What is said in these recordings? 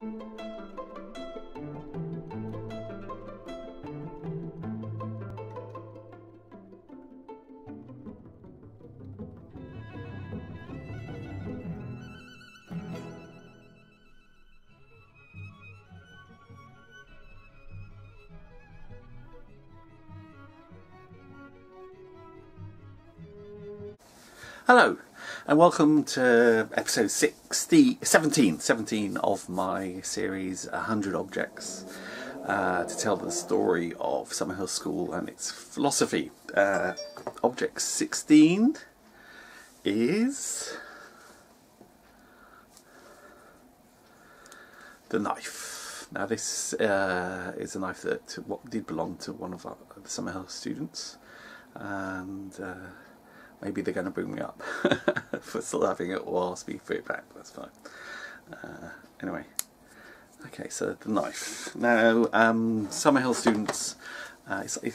Hello and welcome to episode 17 of my series 100 Objects to tell the story of Summerhill School and its philosophy. Object 16 is the knife. Now this is a knife that did belong to one of the Summerhill students, and maybe they're going to bring me up for still having it or ask me for it back. That's fine. Anyway, okay, so the knife. Now, Summerhill students,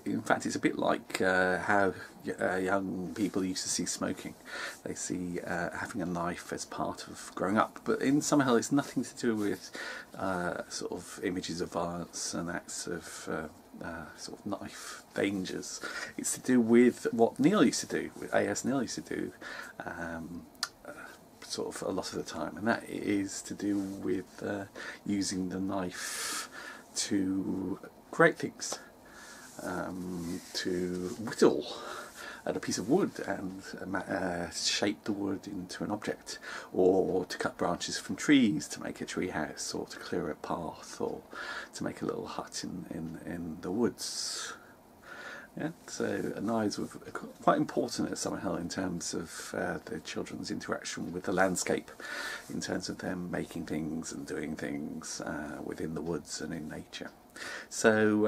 in fact, it's a bit like how young people used to see smoking. They see having a knife as part of growing up. But in Summerhill, it's nothing to do with sort of images of violence and acts of sort of knife dangers. It's to do with what Neil used to do, A.S. Neil used to do sort of a lot of the time, and that is to do with using the knife to create things, to whittle at a piece of wood and shape the wood into an object, or to cut branches from trees to make a tree house, or to clear a path, or to make a little hut in the woods. Yeah, so knives were quite important at Summerhill in terms of the children's interaction with the landscape, in terms of them making things and doing things within the woods and in nature. So,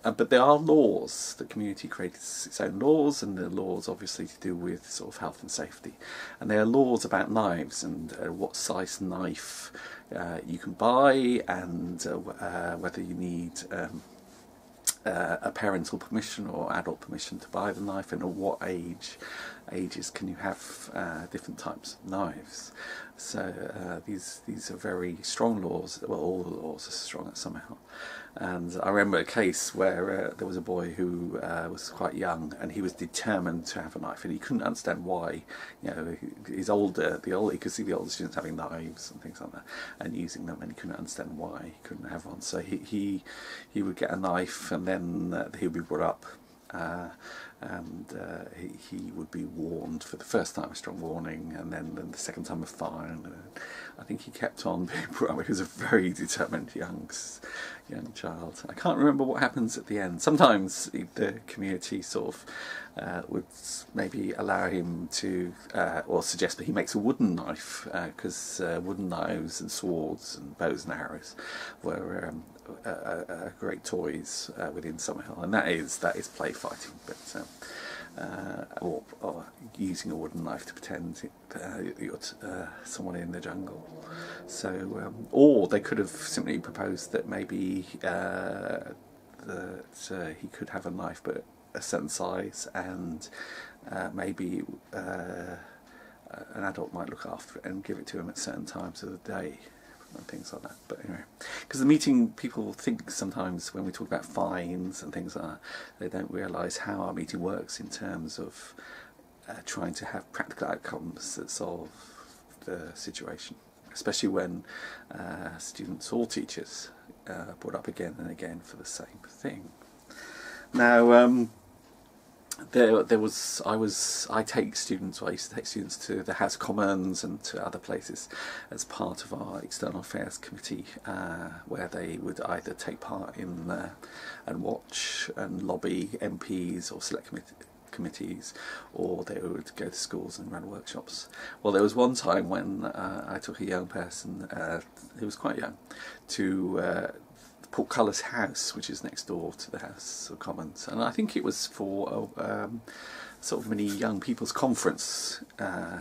but there are laws. The community creates its own laws, and the laws obviously to do with sort of health and safety. And there are laws about knives and what size knife you can buy, and whether you need a parental permission or adult permission to buy the knife, and at what ages can you have different types of knives. So these are very strong laws. Well, all the laws are strong at Summerhill. And I remember a case where there was a boy who was quite young, and he was determined to have a knife, and he couldn't understand why. You know, he's older. He could see the older students having knives and things like that, and using them, and he couldn't understand why he couldn't have one. So he would get a knife, and then he would be brought up. And he would be warned for the first time, a strong warning, and then the second time a fine. And I think he kept on being brought up. He was a very determined young child. I can't remember what happens at the end. Sometimes the community sort of would maybe allow him to, or suggest that he makes a wooden knife, because wooden knives and swords and bows and arrows were great toys within Summerhill, and that is play fighting, but or using a wooden knife to pretend you're someone in the jungle. So, or they could have simply proposed that maybe that he could have a knife, but a certain size, and maybe an adult might look after it and give it to him at certain times of the day, and things like that. But anyway, because the meeting, people think sometimes when we talk about fines and things like that, they don't realise how our meeting works in terms of trying to have practical outcomes that solve the situation, especially when students or teachers are brought up again and again for the same thing. Now, I take students, or I used to take students to the House of Commons and to other places as part of our External Affairs Committee, where they would either take part in and watch and lobby MPs or select committees, or they would go to schools and run workshops. Well, there was one time when I took a young person, who was quite young, to Portcullis House, which is next door to the House of Commons, and I think it was for sort of mini young people's conference,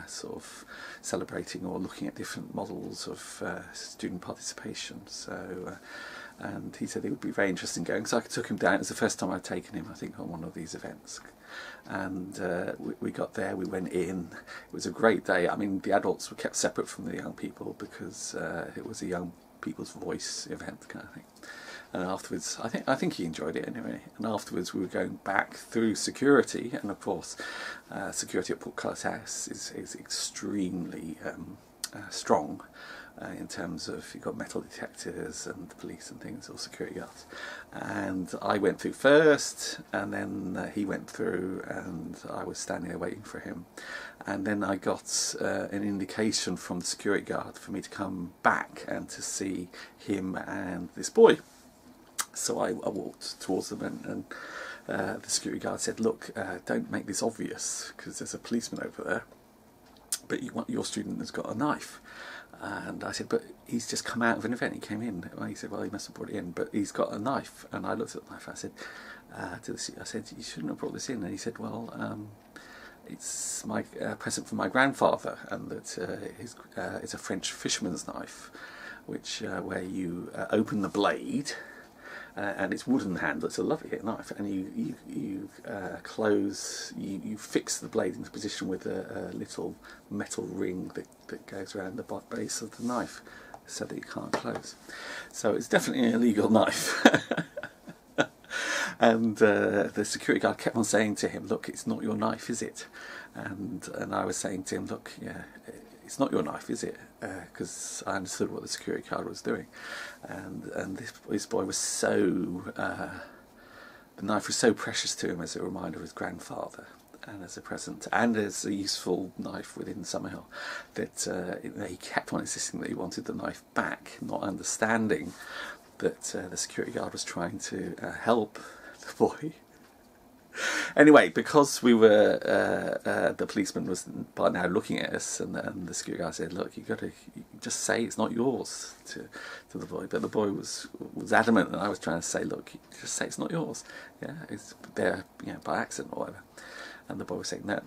sort of celebrating or looking at different models of student participation. So, and he said it would be very interesting going, so I took him down. It was the first time I'd taken him, I think, on one of these events. And we got there, we went in. It was a great day. I mean, the adults were kept separate from the young people because it was a young people's voice event kind of thing. And afterwards, I think he enjoyed it anyway. And afterwards, we were going back through security, and of course, security at Portcullis House is extremely strong in terms of you've got metal detectors and police and things, or security guards. And I went through first, and then he went through, and I was standing there waiting for him. And then I got an indication from the security guard for me to come back and to see him and this boy. So I walked towards them, and the security guard said, "Look, don't make this obvious, because there's a policeman over there, but your student has got a knife." And I said, "But he's just come out of an event, he came in." And he said, "Well, he must have brought it in, but he's got a knife." And I looked at the knife, I said, "You shouldn't have brought this in." And he said, "Well, it's my present from my grandfather, and that it's a French fisherman's knife, which where you open the blade, and it's wooden handle. It's a lovely knife, and you fix the blade into position with a little metal ring that goes around the base of the knife, so that you can't close. So it's definitely an illegal knife." And the security guard kept on saying to him, "Look, it's not your knife, is it?" And I was saying to him, "Look, yeah, it's not your knife, is it?" Because I understood what the security guard was doing. And this boy was so, the knife was so precious to him as a reminder of his grandfather, and as a present, and as a useful knife within Summerhill, that he kept on insisting that he wanted the knife back, not understanding that the security guard was trying to help the boy. Anyway, because we were, the policeman was by now looking at us, and the security guard said, "Look, you just say it's not yours to the boy." But the boy was adamant, and I was trying to say, "Look, you just say it's not yours. Yeah, it's there, by accident or whatever." And the boy was saying, "No,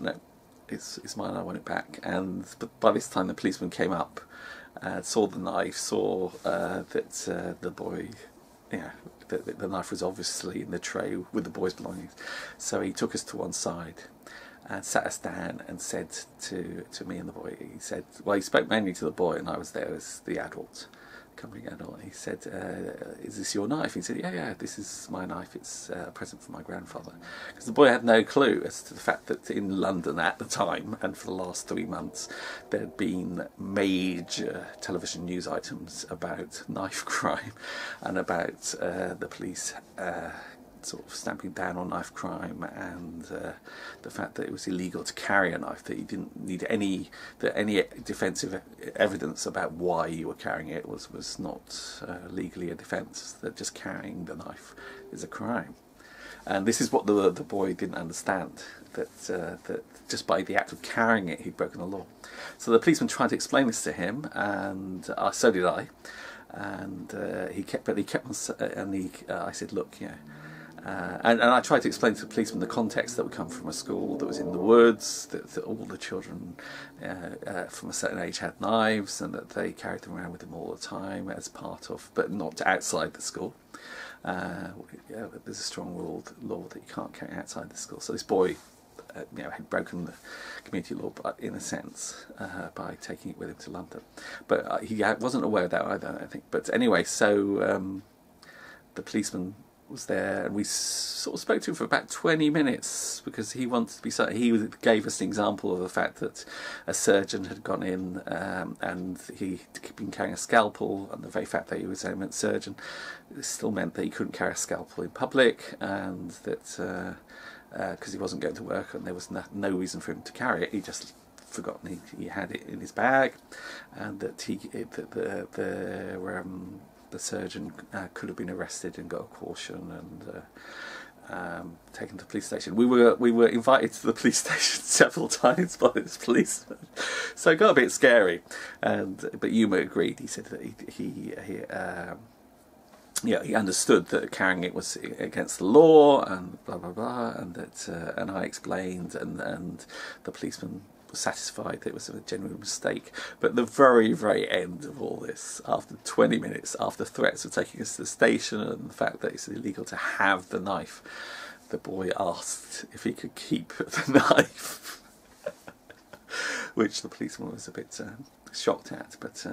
it's mine. I want it back." But by this time, the policeman came up, saw the knife, saw that the boy, the knife was obviously in the tray with the boy's belongings. So he took us to one side and sat us down and said to me and the boy, he said, well, he spoke mainly to the boy, and I was there as the adult, coming adult. He said, "Is this your knife?" He said, yeah, this is my knife. It's a present from my grandfather." Because the boy had no clue as to the fact that in London at the time, and for the last 3 months, there had been major television news items about knife crime, and about the police sort of stamping down on knife crime, and the fact that it was illegal to carry a knife, that you didn't need any defensive evidence about why you were carrying it was not legally a defence, that just carrying the knife is a crime. And this is what the boy didn't understand, that just by the act of carrying it, he'd broken the law. So the policeman tried to explain this to him, and so did I. And he kept on, and I said, "Look, and I tried to explain to the policeman the context, that we come from a school that was in the woods, that all the children from a certain age had knives, and that they carried them around with them all the time as part of, but not outside the school. There's a strong law that you can't carry outside the school." So this boy had broken the community law, in a sense, by taking it with him to London. But he wasn't aware of that either, I think. But anyway, so the policeman was there, and we sort of spoke to him for about 20 minutes, because he wanted to be. He gave us an example of the fact that a surgeon had gone in, and he'd been carrying a scalpel, and the very fact that he was a surgeon still meant that he couldn't carry a scalpel in public, and that because he wasn't going to work, and there was no reason for him to carry it. He just forgotten he had it in his bag, and that the surgeon could have been arrested and got a caution and taken to the police station. We were invited to the police station several times by this policeman, so it got a bit scary. But Yuma agreed. He said that he understood that carrying it was against the law, and blah blah blah, and that and I explained, and the policeman was satisfied that it was a genuine mistake. But the very, very end of all this, after 20 minutes, after threats of taking us to the station and the fact that it's illegal to have the knife, the boy asked if he could keep the knife, which the policeman was a bit shocked at, but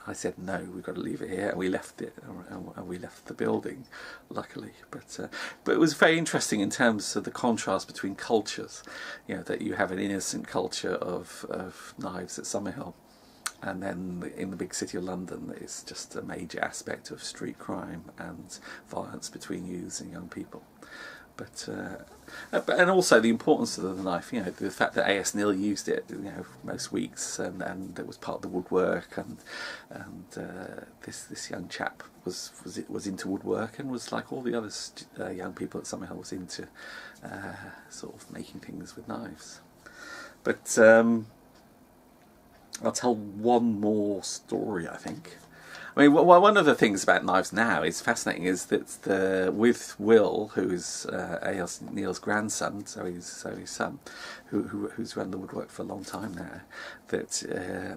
I said no, we've got to leave it here, and we left it, and we left the building, luckily. But it was very interesting in terms of the contrast between cultures, you know, that you have an innocent culture of knives at Summerhill, and then in the big city of London it's just a major aspect of street crime and violence between youths and young people. But and also the importance of the knife, you know, the fact that A.S. Neil used it, you know, most weeks, and it was part of the woodwork, and this young chap was into woodwork, and was like all the other young people at Summerhill, was into sort of making things with knives. But I'll tell one more story, I think. I mean, one of the things about knives now is fascinating, is that with Will, who's A.S. Neil's grandson, so his son, who's run the woodwork for a long time now, that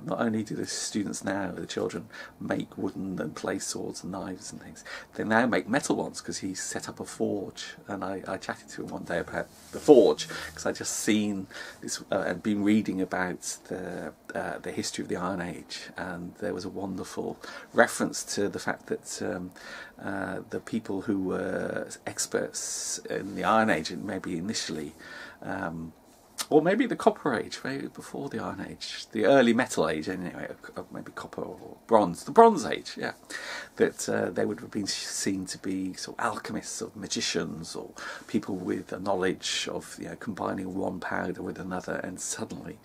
not only do the students now, the children, make wooden and clay swords and knives and things, they now make metal ones, because he set up a forge. And I chatted to him one day about the forge, because I'd just seen this and been reading about the history of the Iron Age, and there was a wonderful reference to the fact that the people who were experts in the Iron Age, and maybe initially, or maybe the Copper Age, maybe before the Iron Age, the early Metal Age anyway, maybe Copper or Bronze, the Bronze Age, yeah, that they would have been seen to be sort of alchemists or magicians, or people with a knowledge of, you know, combining one powder with another, and suddenly,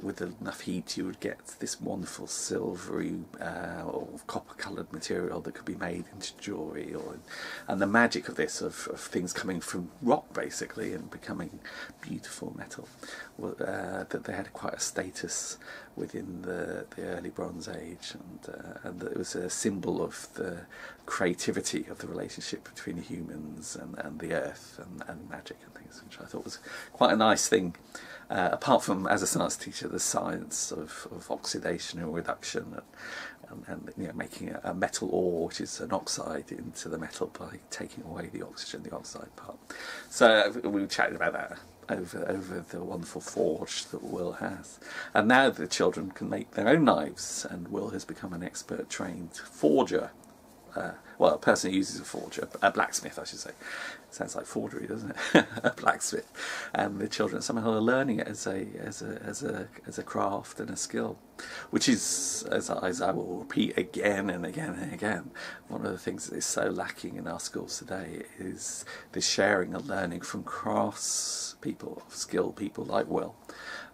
with enough heat, you would get this wonderful silvery or copper-coloured material that could be made into jewellery, and the magic of this, of things coming from rock basically and becoming beautiful metal, that they had quite a status within the early Bronze Age, and that it was a symbol of the creativity of the relationship between humans and the earth, and magic and things, which I thought was quite a nice thing. Apart from, as a science teacher, the science of oxidation and reduction, and you know, making a metal ore, which is an oxide, into the metal by taking away the oxygen, the oxide part. So we were chatting about that over the wonderful forge that Will has. And now the children can make their own knives, and Will has become an expert trained forger. Well, a person who uses a forger, a blacksmith, I should say. Sounds like forgery, doesn't it? A blacksmith. And the children somehow are learning it as a craft and a skill, which is, as I will repeat again and again and again, one of the things that is so lacking in our schools today is this sharing and learning from crafts people, skilled people like Will.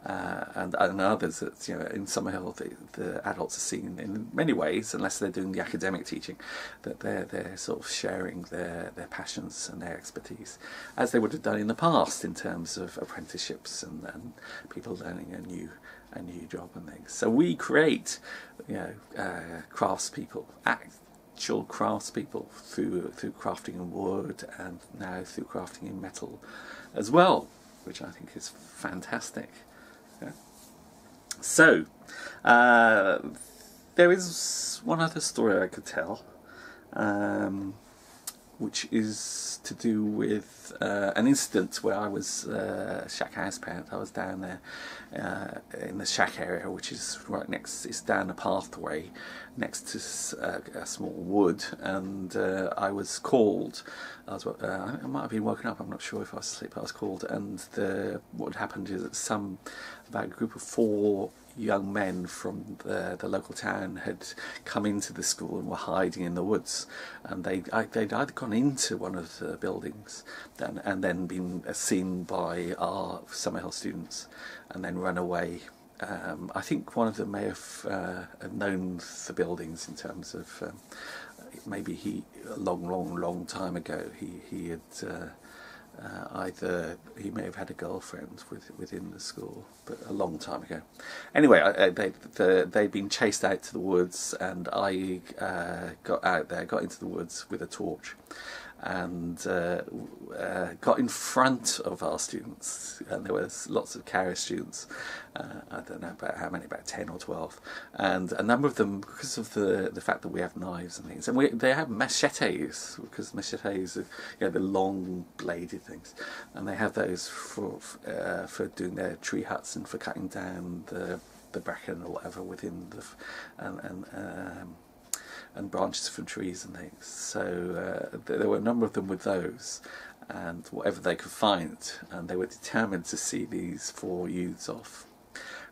And others that, you know, in Summerhill the adults are seen in many ways, unless they're doing the academic teaching, that they're sort of sharing their passions and their expertise, as they would have done in the past in terms of apprenticeships and people learning a new job and things. So we create, you know, craftspeople, actual craftspeople through crafting in wood, and now through crafting in metal as well, which I think is fantastic. Yeah. So, there is one other story I could tell, which is to do with an incident where I was shack house parent. I was down there in the shack area, which is right next, it's down a pathway next to a small wood, and I was called. I might have been woken up, I'm not sure if I was asleep, but I was called, and what happened is that about a group of 4 young men from the local town had come into the school and were hiding in the woods, and they'd either gone into one of the buildings and then been seen by our Summerhill students and then run away. I think one of them may have known the buildings in terms of maybe a long time ago he had either he may have had a girlfriend within the school, but a long time ago. Anyway, they'd been chased out to the woods, and I got out there, got into the woods with a torch, and got in front of our students, and there was lots of carrier students. I don't know about how many, about 10 or 12, and a number of them, because of the fact that we have knives and things, and they have machetes, because machetes are, you know, the long bladed things, and they have those for doing their tree huts and for cutting down the the bracken or whatever within the and branches from trees and things. So there were a number of them with those, and whatever they could find, and they were determined to see these 4 youths off.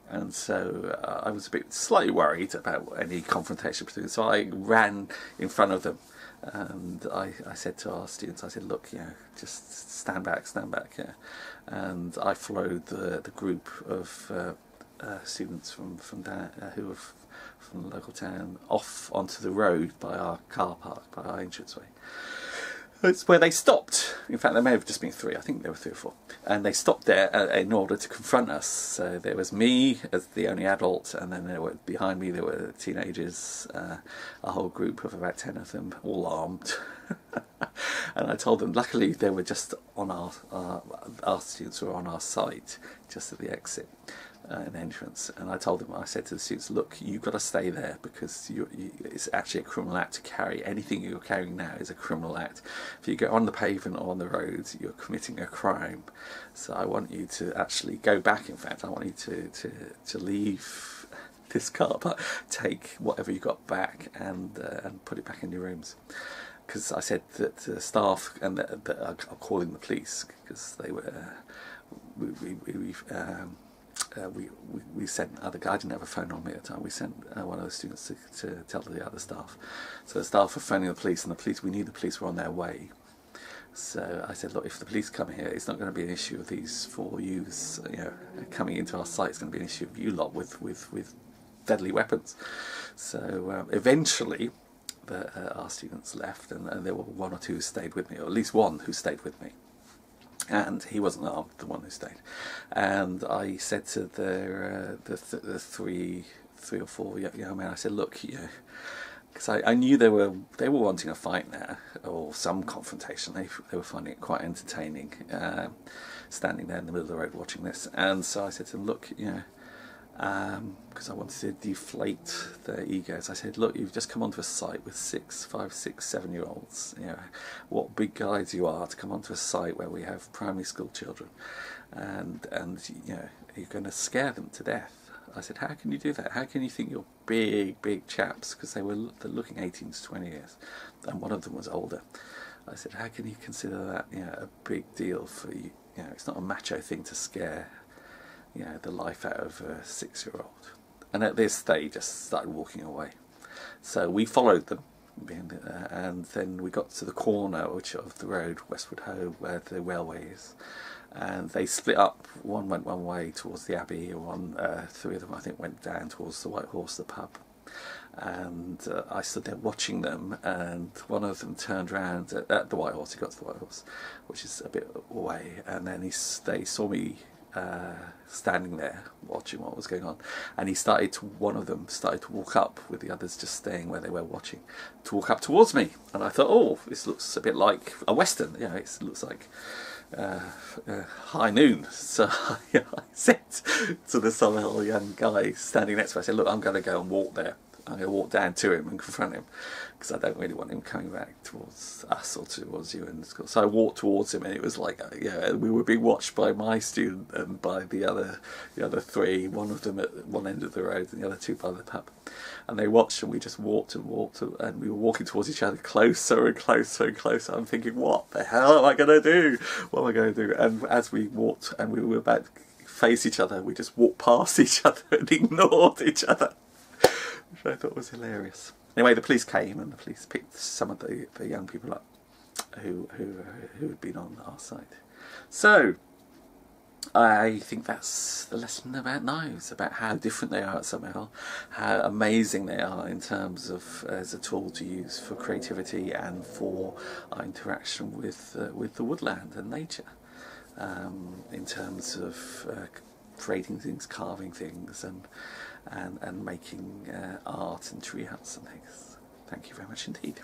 And so I was a bit slightly worried about any confrontation between them, so I ran in front of them, and I said to our students, I said, look, you know, just stand back, yeah. And I followed the group of students from who were from the local town off onto the road by our car park, by our entranceway. It's where they stopped. In fact, there may have just been 3. I think there were 3 or 4. And they stopped there in order to confront us. So there was me as the only adult, and then behind me there were teenagers, a whole group of about 10 of them, all armed. And I told them, luckily they were just on our students were on our site, just at the exit. An entrance, and I told them, I said to the students, look, you've got to stay there, because it's actually a criminal act to carry. Anything you're carrying now is a criminal act. If you go on the pavement or on the road, you're committing a crime. So I want you to actually go back. In fact, I want you to leave this car, but take whatever you got back and put it back in your rooms. Because I said that the staff and that are calling the police, because they were we sent other guys. I didn't have a phone on me at the time. We sent one of the students to tell the other staff. So the staff were phoning the police, and we knew the police were on their way. So I said, look, if the police come here, it's not going to be an issue of these 4 youths, you know, coming into our site. It's going to be an issue of you lot with deadly weapons. So eventually, our students left, and there were 1 or 2 who stayed with me, or at least 1 who stayed with me. And he wasn't armed, the one who stayed. And I said to the 3 or 4 young men, I said, look, you know, because I knew they were wanting a fight now, or some confrontation. They were finding it quite entertaining, standing there in the middle of the road watching this. And so I said to them, look, you know, because I wanted to deflate their egos. I said, look, you've just come onto a site with 5, 6, 7-year-olds. You know, what big guys you are to come onto a site where we have primary school children, and you know, you're going to scare them to death. I said, how can you do that? How can you think you're big chaps? Because they're looking 18 to 20 years, and one of them was older. I said, how can you consider that, you know, a big deal for you? You know, it's not a macho thing to scare, you know, the life out of a 6-year-old. And at this, they just started walking away. So we followed them, and then we got to the corner of the road, Westwood Hoe, where the railway is. And they split up. One went one way towards the Abbey, and 3 of them, I think, went down towards the White Horse, the pub. And I stood there watching them, and one of them turned round at the White Horse. He got to the White Horse, which is a bit away, and then they saw me standing there watching what was going on, and one of them started to walk up, with the others just staying where they were watching, to walk up towards me. And I thought, oh, this looks a bit like a western, you know, it looks like High Noon. So I said to the Summerhill young guy standing next to me, I said, look, I'm going to go and walk there. I'm going to walk down to him and confront him, because I don't really want him coming back towards us or towards you in the school. So I walked towards him, and it was like, yeah, we were being watched by my student and by the other 3. One of them at one end of the road, and the other 2 by the pub. And they watched, and we just walked, and we were walking towards each other, closer and closer and closer. I'm thinking, what the hell am I going to do? What am I going to do? And as we walked, and we were about to face each other, we just walked past each other and ignored each other, which I thought was hilarious. Anyway, the police came, and the police picked some of the young people up who had been on our site. So I think that's the lesson about knives, about how different they are at Summerhill, how amazing they are in terms of as a tool to use for creativity and for our interaction with the woodland and nature, in terms of creating things, carving things, and making art and tree huts and things. Thank you very much indeed.